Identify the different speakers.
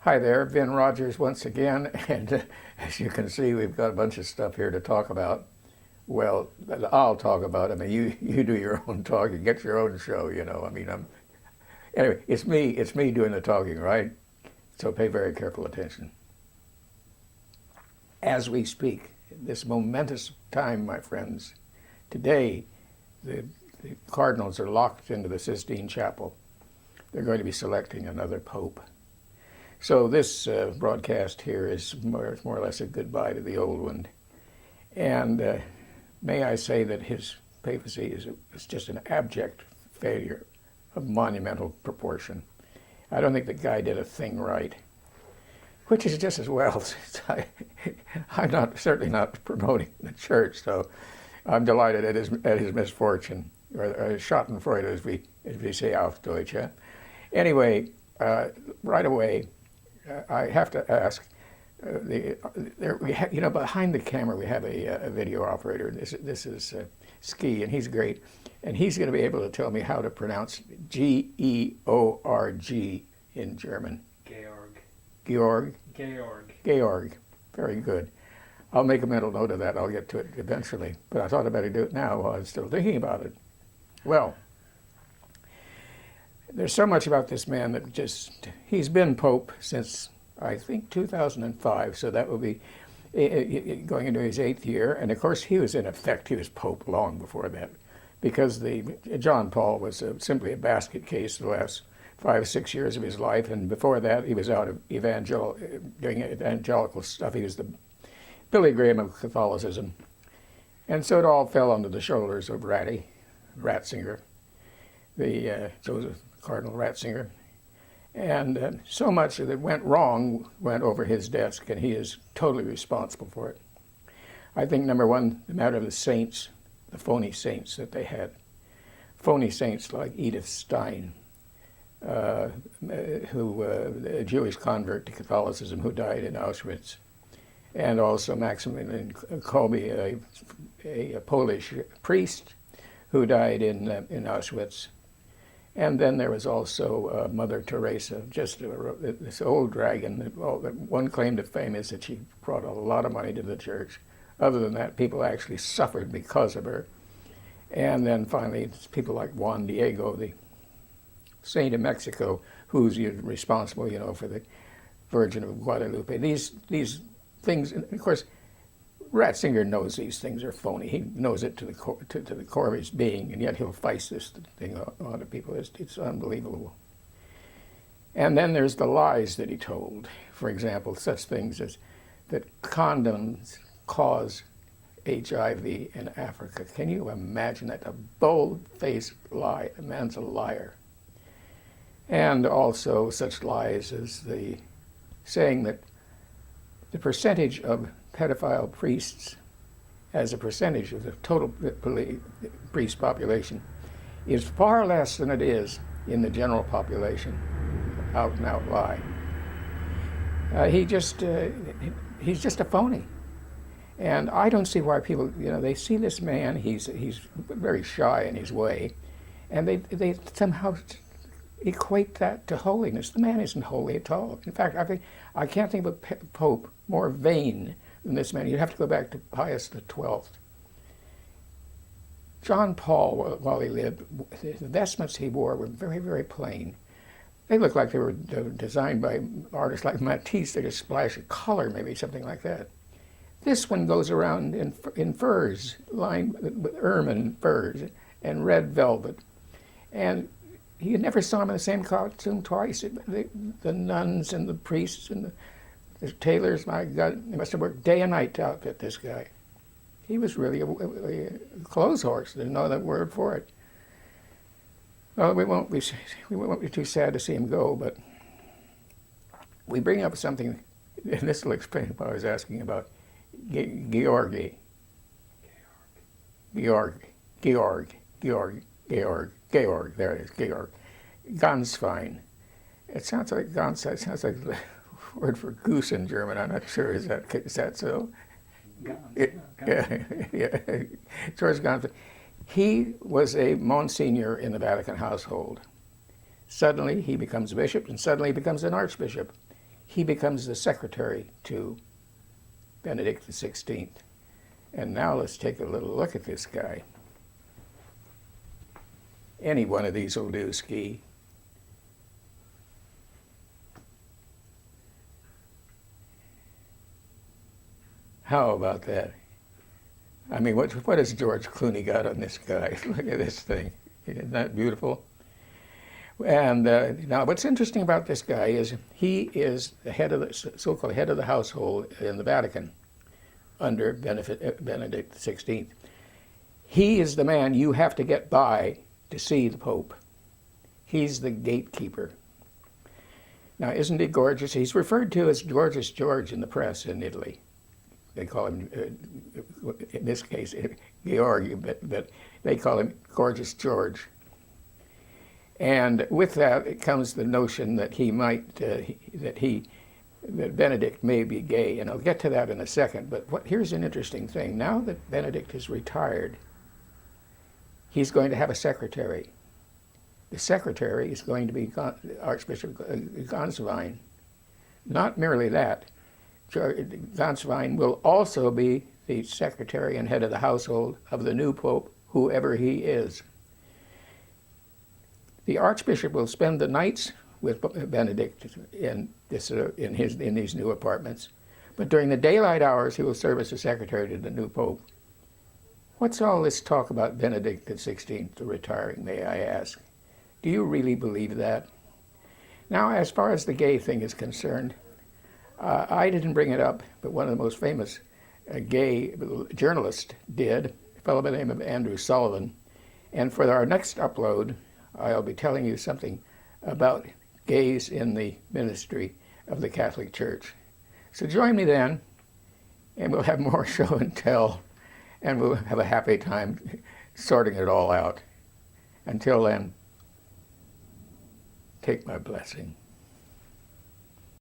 Speaker 1: Hi there, Ben Rogers once again, and as you can see, we've got a bunch of stuff here to talk about. Well, I'll talk about it. I mean, you do your own talking, get your own show, you know. I mean, anyway, it's me doing the talking, right? So pay very careful attention. As we speak, this momentous time, my friends, today the Cardinals are locked into the Sistine Chapel. They're going to be selecting another pope. So this broadcast here is more or less a goodbye to the old one. And may I say that his papacy is just an abject failure of monumental proportion. I don't think the guy did a thing right, which is just as well. I'm certainly not promoting the church, so I'm delighted at his misfortune, or Schadenfreude, as we say auf Deutsch. Anyway, right away, I have to ask, behind the camera we have a video operator. This is Ski, and he's great. And he's going to be able to tell me how to pronounce Georg in German.
Speaker 2: Georg.
Speaker 1: Georg?
Speaker 2: Georg.
Speaker 1: Georg. Very good. I'll make a mental note of that. I'll get to it eventually. But I thought I'd better do it now while I was still thinking about it. Well, there's so much about this man that he's been Pope since, I think, 2005, so that will be going into his 8th year. And of course, he was Pope long before that, because John Paul was simply a basket case the last 5-6 years of his life, and before that, he was out of doing evangelical stuff. He was the Billy Graham of Catholicism. And so it all fell onto the shoulders of Ratzinger, Joseph Cardinal Ratzinger, and so much that went wrong went over his desk, and he is totally responsible for it. I think, number one, the matter of the saints, the phony saints that they had. Phony saints like Edith Stein, a Jewish convert to Catholicism who died in Auschwitz, and also Maximilian Kolbe, a Polish priest who died in Auschwitz. And then there was also Mother Teresa, just this old dragon. One claim to fame is that she brought a lot of money to the church. Other than that, people actually suffered because of her. And then finally, it's people like Juan Diego, the saint of Mexico, who's responsible, for the Virgin of Guadalupe. These things, and of course, Ratzinger knows these things are phony. He knows it to the core of his being, and yet he'll face this thing onto people. It's unbelievable. And then there's the lies that he told. For example, such things as that condoms cause HIV in Africa. Can you imagine that? A bold-faced lie. The man's a liar. And also such lies as the saying that the percentage of pedophile priests as a percentage of the total priest population is far less than it is in the general population. Out and out lie. He's just a phony. And I don't see why people, they see this man, he's very shy in his way, and they somehow equate that to holiness. The man isn't holy at all. In fact, I can't think of a pope more vain than this man. You'd have to go back to Pius XII. John Paul, while he lived, the vestments he wore were very, very plain. They looked like they were designed by artists like Matisse. They just splash of color, maybe something like that. This one goes around in furs, lined with ermine furs and red velvet. And you never saw him in the same costume twice. The nuns and the priests and the tailors, my God, they must have worked day and night to outfit this guy. He was really a clothes horse. There's no other word for it. Well, we won't be too sad to see him go, but we bring up something, and this will explain what I was asking about Georg. There it is, Georg. Ganz fein. It sounds like ganz. It sounds like the word for goose in German. I'm not sure. Is that so? Yeah. George Ganz. He was a Monsignor in the Vatican household. Suddenly he becomes a bishop, and suddenly he becomes an archbishop. he becomes the secretary to Benedict XVI. And now let's take a little look at this guy. Any one of these will do, Ski. How about that? I mean, what has George Clooney got on this guy? Look at this thing. Isn't that beautiful? And now what's interesting about this guy is he is the head of the so-called head of the household in the Vatican under Benedict XVI. He is the man you have to get by to see the Pope. He's the gatekeeper. Now, isn't he gorgeous? He's referred to as Gorgeous George in the press in Italy. They call him, in this case, Georg, but they call him Gorgeous George. And with that comes the notion that he might, that Benedict may be gay, and I'll get to that in a second. But here's an interesting thing. Now that Benedict is retired, he's going to have a secretary. The secretary is going to be Archbishop Gonswein. Not merely that, Gonswein will also be the secretary and head of the household of the new pope, whoever he is. The archbishop will spend the nights with Benedict in these new apartments, but during the daylight hours he will serve as the secretary to the new pope. What's all this talk about Benedict XVI retiring, may I ask? Do you really believe that? Now, as far as the gay thing is concerned, I didn't bring it up, but one of the most famous gay journalists did, a fellow by the name of Andrew Sullivan. And for our next upload, I'll be telling you something about gays in the ministry of the Catholic Church. So join me then, and we'll have more show and tell, and we'll have a happy time sorting it all out. Until then, take my blessing.